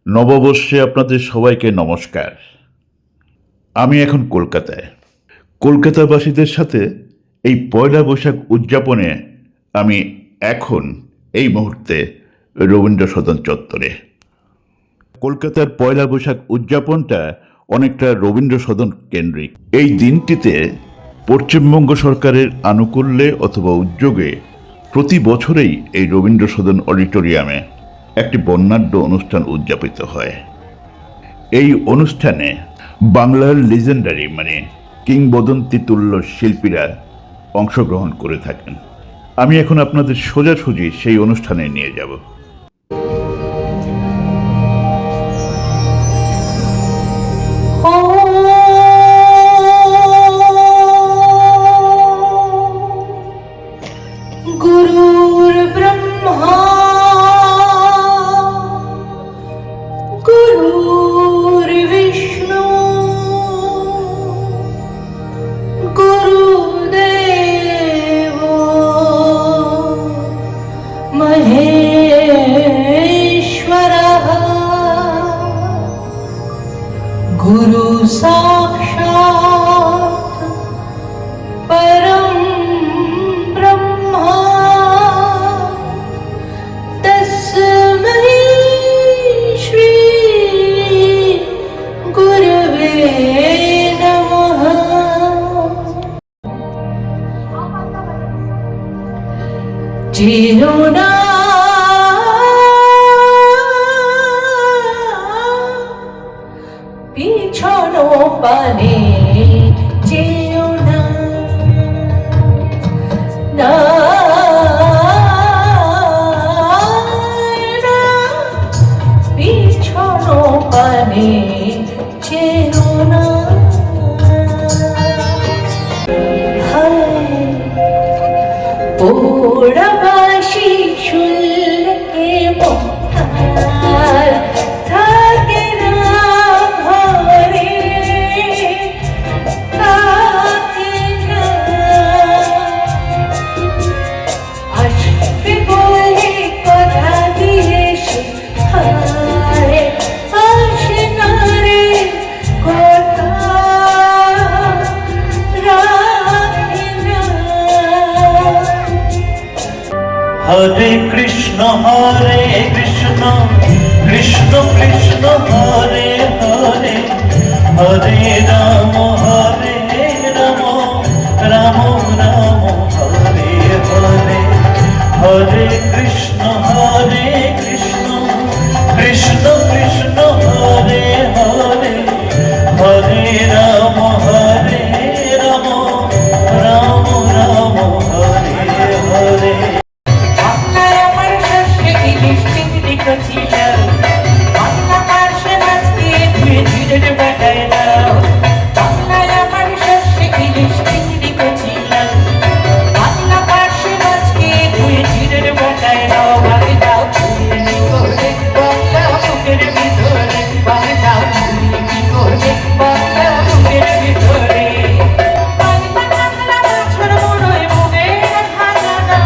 নববর্ষে আপনাদের সবাইকে নমস্কার। আমি এখন কলকাতায়। কলকাতাবাসীদের সাথে এই পয়লা বৈশাখ উদযাপনে আমি এখন এই মুহূর্তে রবীন্দ্র সদন চত্বরে। কলকাতার পয়লা বৈশাখ উদযাপনটা অনেকটা রবীন্দ্র সদন কেন্দ্রিক। এই দিনটিতে পশ্চিমবঙ্গ সরকারের আনুকূল্যে অথবা উদ্যোগে প্রতি বছরেই এই রবীন্দ্র সদন অডিটোরিয়ামে একটি বর্ণাঢ্য অনুষ্ঠান উদযাপিত হয়। এই অনুষ্ঠানে বাংলার লিজেন্ডারি কিংবদন্তি তুল্য শিল্পীরা অংশগ্রহণ করে থাকেন। আমি এখন আপনাদের সোজাসুজি সেই অনুষ্ঠানে নিয়ে যাব। गुरु साक्षात् परं ब्रह्मा तस्मै श्री गुरवे नमः। चिरुना পিছনো পানে যেও না, না পিছনো পানে যেও না। হায় পোড়াবাসী শুনলে মহার থাকে না ঘরে, থাকে না আসবে বলে কথা দিয়েছে, হায় আসে না রে কথা রাখে না। হরে কৃষ্ণ কৃষ্ণ কৃষ্ণ হরে হরে, হরে রাম রাম রাম হরে হরে, হরে কৃষ্ণ কৃষ্ণ কৃষ্ণ কৃষ্ণ হরে হরে, হরে রাম রাম রাম রাম হরে হরে। বাংলায় আমার ষষ্ঠী ইলিশ ছিল, বাংলা পার্শ্বে নাচতে ধুয়ে ধীরে বাটায় দাও। বাংলায় আমার ষষ্ঠী ইলিশ ছিল, বাংলা পার্শ্বে নাচতে ধুয়ে ধীরে বাটায় দাও। বাগে দাও তুমি করে বাংলা বুকের ভিতরে, বাগে দাও তুমি করে বাংলা বুকের ভিতরে। বাংলা বাংলা নাচর মোড়ে মোড়ে খাজানা,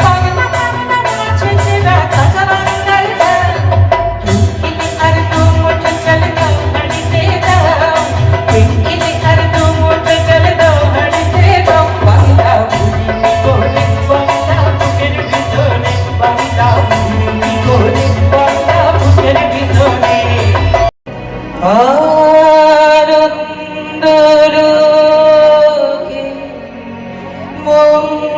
বাংলা বাংলা নাচে চেনা কাঁচা বাংলার গান। টুকিলে আর দুমোট চল দাও হাড়িতে দাও, টুকিলে আর দুমোট চল দাও হাড়িতে দাও। বাংলা বুড়ি করে বাংলা বুকের ভিতরে, বাংলা বুড়ি করে বাংলা বুকের ভিতরে। আনন্দলোকে মঙ্গলালোকে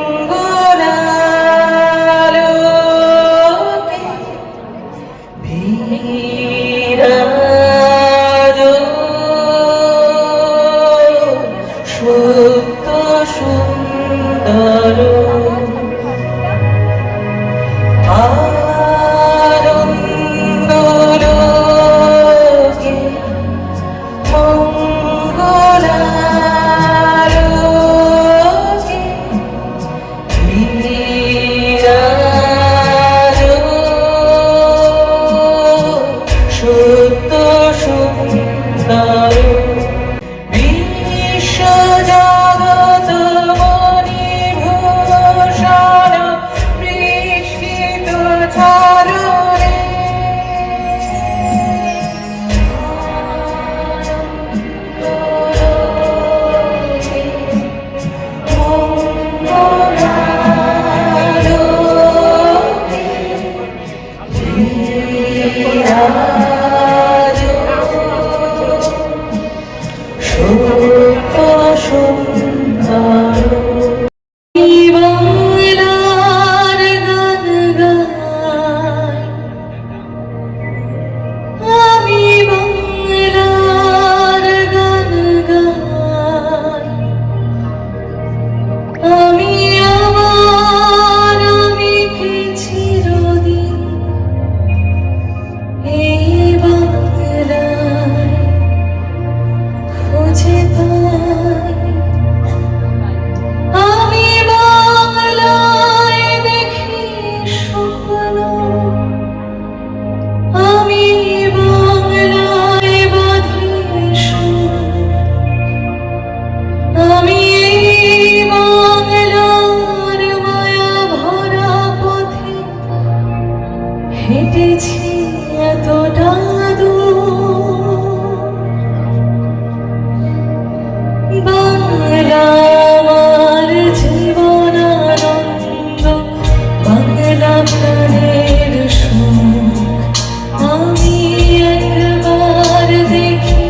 বিরাজ সত্য সুন্দর। আনন্দলোকে মঙ্গলালোকে বিরাজ আজ সত্য সুন্দর বাংলার গান গাই আমি বাংলার গান গাই আমি কি চিরদিন এই বাংলায় খুঁজে পাই আমি বাংলায় দেখি স্বপ্ন আমি বাংলায় বাঁধি সুর আমি বাংলার মায়া ভরা পথে হেঁটেছি এতটা বাংলা আমার জীবনানন্দ বাংলা প্রাণের সুখ আমি একবার দেখি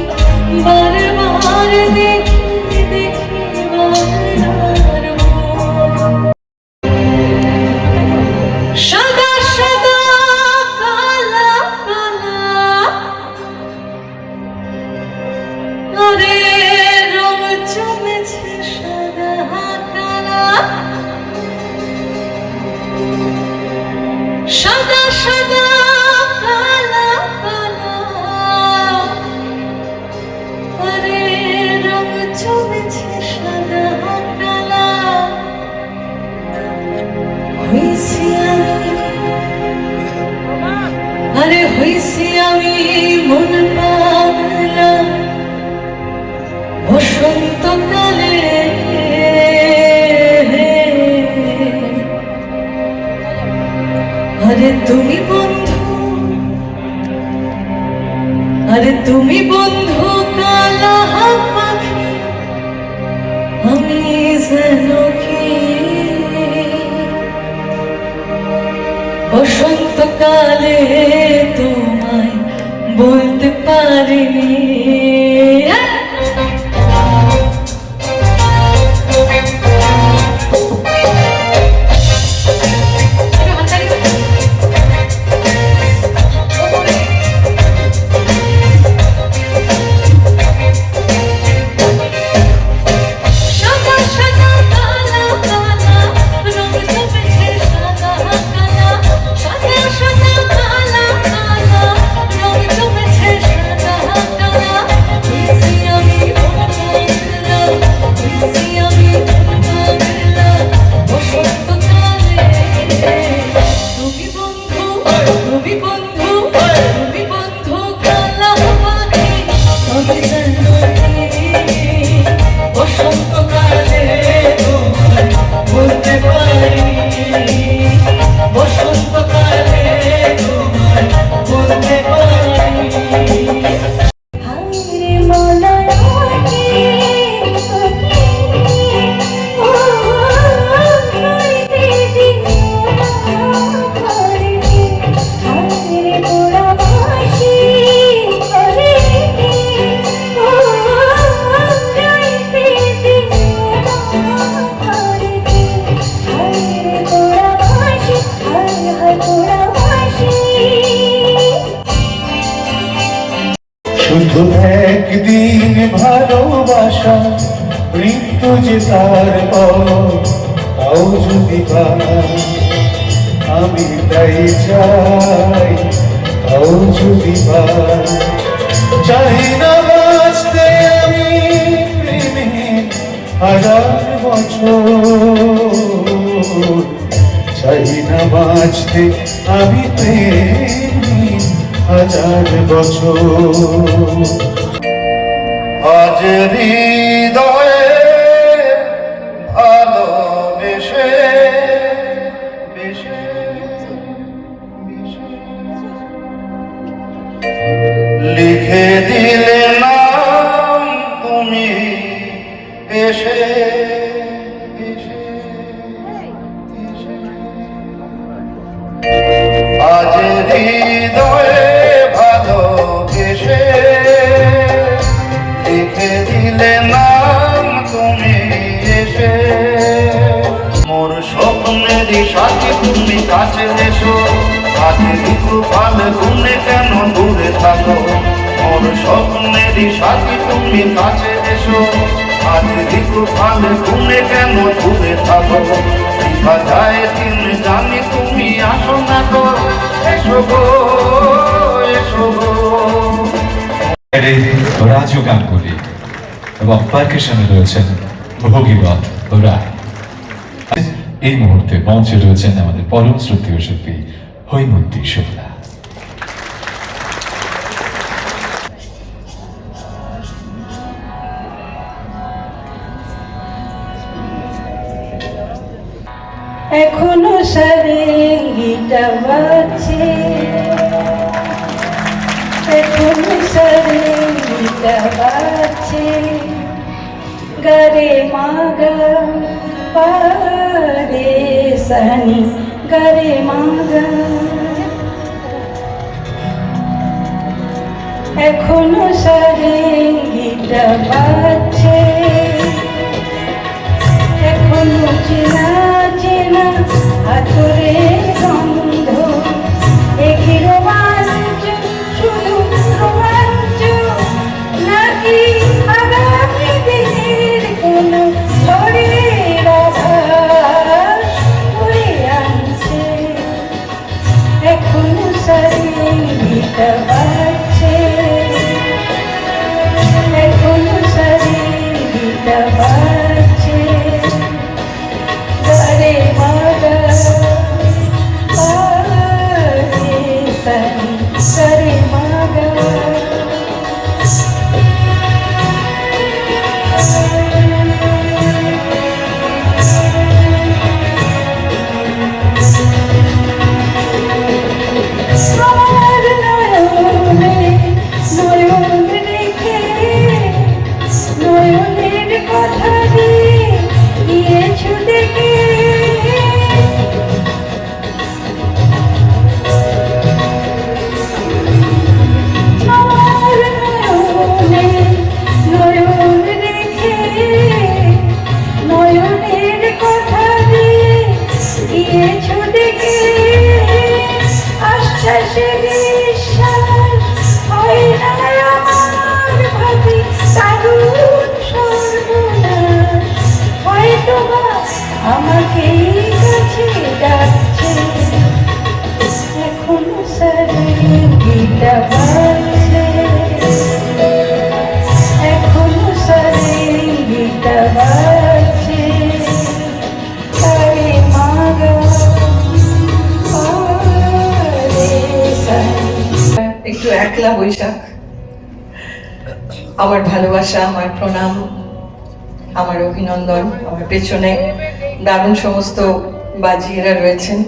বারবার দেখি দেখি বাংলার মুখ। সাদা সাদা কালা কালা ওরে রং জমেছে সাদা কালা সাদা সাদা কালা কালা ওরে রং জমেছে সাদা কালা হইছি আমি আরে হইছি আমি মন পাগলা বসন্তকালে আরে তুমি বন্ধু কালা পাখি আমি যেন কি বসন্তকালে তোমায় বলতে পারিনি সাদা সাদা কালা কালা রং জমেছে সাদা কালা সাদা সাদা কালা কালা রং জমেছে সাদা কালা হইছি আমি পাগলা হইছি আমি পাগলা বসন্তকালে তুমি বন্ধু কালা পাখি আমি যেন বসন্তকালে তোমায় বলতে পারি বসন্তকালে তোমায় বলতে পারি হায়রে মলায়াকে ও করতে দিন হায়রে মোরা বাসি করে ও করতে দিন হায়রে মোরা বাসি হায় মোরা বাসি শুধু একদিন ভালোবাসা মৃত্যু যে তার তাও যদি পাই আমি তাই চাই তাও যদি পাই চাই না বাঁচতে আমি প্রেমে হাজার বছর চাই না বাঁচতে আমি প্রেমে হাজার বছর আজ হৃদয়ে আলো বেশে বেশে লিখে দিলে নাম তুমি এসে আজ হৃদয়ে থাকো, মোর স্বপ্নেরই সাথী তুমি কাছে এসো। আজ ঋতু ফালে তুমি কেন দূরে থাকো, দেখা যায় দিন জানি তুমি আসো না গো, এসো গো, এসো গো। রাজু গাঙ্গুলি এবং পারকাশনে রয়েছেন ভগীরথ রায়। এই মুহূর্তে মঞ্চে রয়েছেন আমাদের পরম শ্রদ্ধেয় শিল্পী হৈমন্তী শুক্লা। এখনো সারেঙ্গিটা বাজছে, এখনো সারেঙ্গিটা বাজছে, গারে মাগা পারে সানি, গারে মাগা। এখনো সারেঙ্গিটা বাজছে, এখনো চেনা চেনা হাতুরে গন্ধ, একই রোমাঞ্চ, শুধু রোমাঞ্চ, নাকি আগামী দিনের কোনো ঝড়ের আভাস বয়ে আনছে। এখনো সারেঙ্গিটা বাজছে, এখনো সারেঙ্গিটা বাজছে, গারে মাগা পারে সানি, গারে মাগা। আমার নয়নে নয়ন রেখে, নয়নের কথা দিয়ে গিয়েছো দেখে, আমার নয়নে নয়ন রেখে, নয়নের কথা দিয়ে গিয়েছো দেখে, আশ্বাসে বিশ্বাস হয় না আমার, ভাবি দারুণ সর্বনাশ, হয়তো বা আমাকে কাছে ডাকছে। এখনো সারেঙ্গিটা বাজছে, এখনো সারেঙ্গিটা বাজছে, গারে মাগা পারে সানি। একটু একলা বৈশাখ, আমার ভালোবাসা, আমার প্রণাম, আমার অভিনন্দন। আমার পেছনে দারুণ সমস্ত বাজিয়েরা রয়েছেন,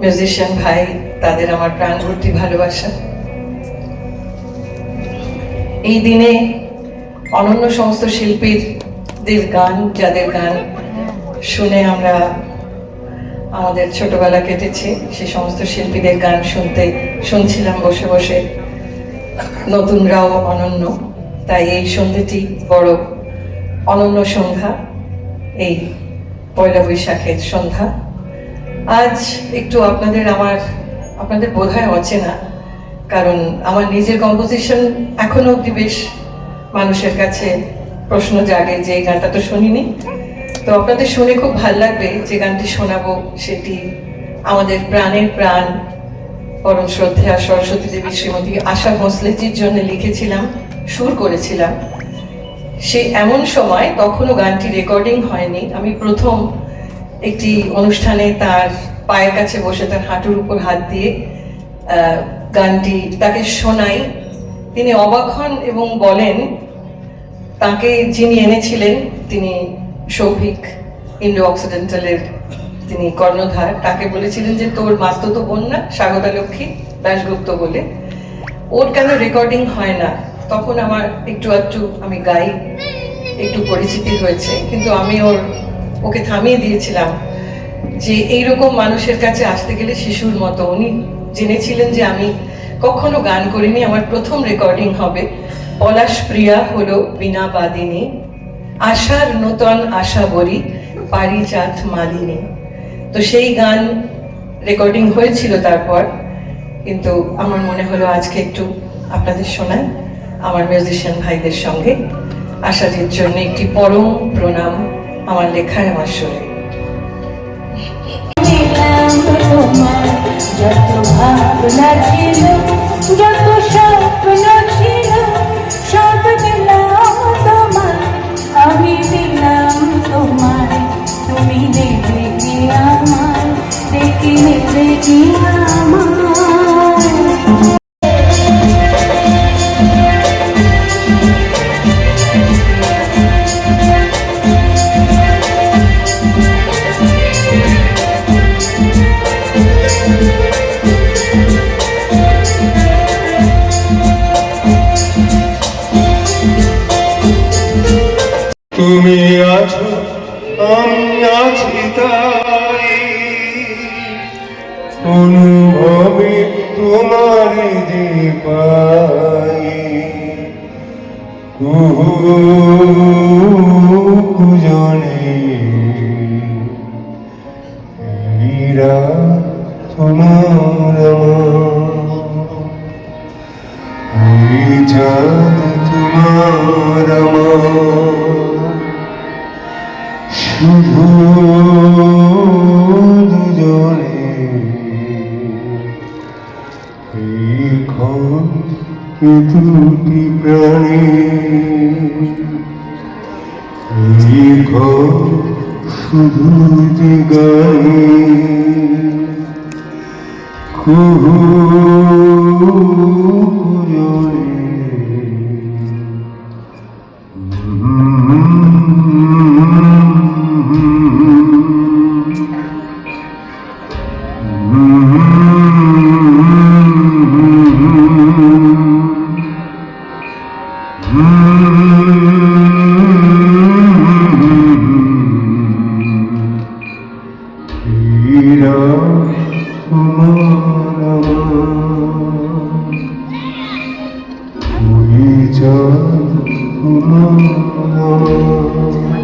মিউজিশিয়ান ভাই, তাদের আমার প্রাণ ভর্তি ভালোবাসা। এই দিনে অনন্য সমস্ত শিল্পীদের গান, যাদের গান শুনে আমরা আমাদের ছোটবেলা কেটেছে, সে সমস্ত শিল্পীদের গান শুনছিলাম বসে বসে। নতুনরাও অনন্য, তাই এই সন্ধ্যেটি বড় অনন্য সন্ধ্যা, এই পয়লা বৈশাখের সন্ধ্যা। আজ একটু আপনাদের বোধহয় অচেনা, কারণ আমার নিজের কম্পোজিশন এখনো অব্দি বেশ মানুষের কাছে প্রশ্ন জাগে যে এই গানটা তো শুনিনি। তো আপনাদের শুনে খুব ভাল লাগবে যে গানটি শোনাবো, সেটি আমাদের প্রাণের প্রাণ পরম শ্রদ্ধেয়া সরস্বতী দেবী শ্রীমতী আশা ভোঁসলেজির জন্য লিখেছিলাম, সুর করেছিলাম। সে এমন সময়, তখনও গানটি রেকর্ডিং হয়নি, আমি প্রথম একটি অনুষ্ঠানে তার পায়ের কাছে বসে তার হাঁটুর উপর হাত দিয়ে গানটি তাকে শোনাই। তিনি অবাক হন এবং বলেন, তাকে যিনি এনেছিলেন তিনি সৌভিক ইন্ডো অক্সিডেন্টালের তিনি কর্ণধার, তাকে বলেছিলেন যে তোর মাস্তুতো বোন না স্বাগতা লক্ষ্মী দাশগুপ্ত বলে, ওর কেন রেকর্ডিং হয় না। তখন আমার একটু আমি গাই, একটু পরিচিতি হয়েছে, কিন্তু আমি ওকে থামিয়ে দিয়েছিলাম যে এইরকম মানুষের কাছে আসতে গেলে শিশুর মতো। উনি জেনেছিলেন যে আমি কখনো গান করিনি, আমার প্রথম রেকর্ডিং হবে। পলাশ প্রিয়া হলো বিনা বাদিনী, আশার নূতন আশা বরি, পারিজাত মালিনী। তো সেই গান রেকর্ডিং হয়েছিল। তারপর কিন্তু আমার মনে হলো আজকে একটু আপনাদের শোনাই আমার মিউজিশিয়ান ভাইদের সঙ্গে আশাজির জন্য একটি পরম প্রণাম আমার লেখায় আমার সুরে। দিলাম তোমার যত ভাবনা ছিল, যত স্বপ্ন ছিল, সব দিলাম তোমার, আমি দিলাম তোমার, তুমি নেবে কি আমার, দেখি নেবে কি আমার। তুমি আছো আমি আছি তাই, অনুভবে তোমার যে পাই, কুজনে হীরা তোমার ওই চাঁদ তোমার শুধু দুজনে এখন দুটি প্রাণী, এখন শুধু যে গানে তোমার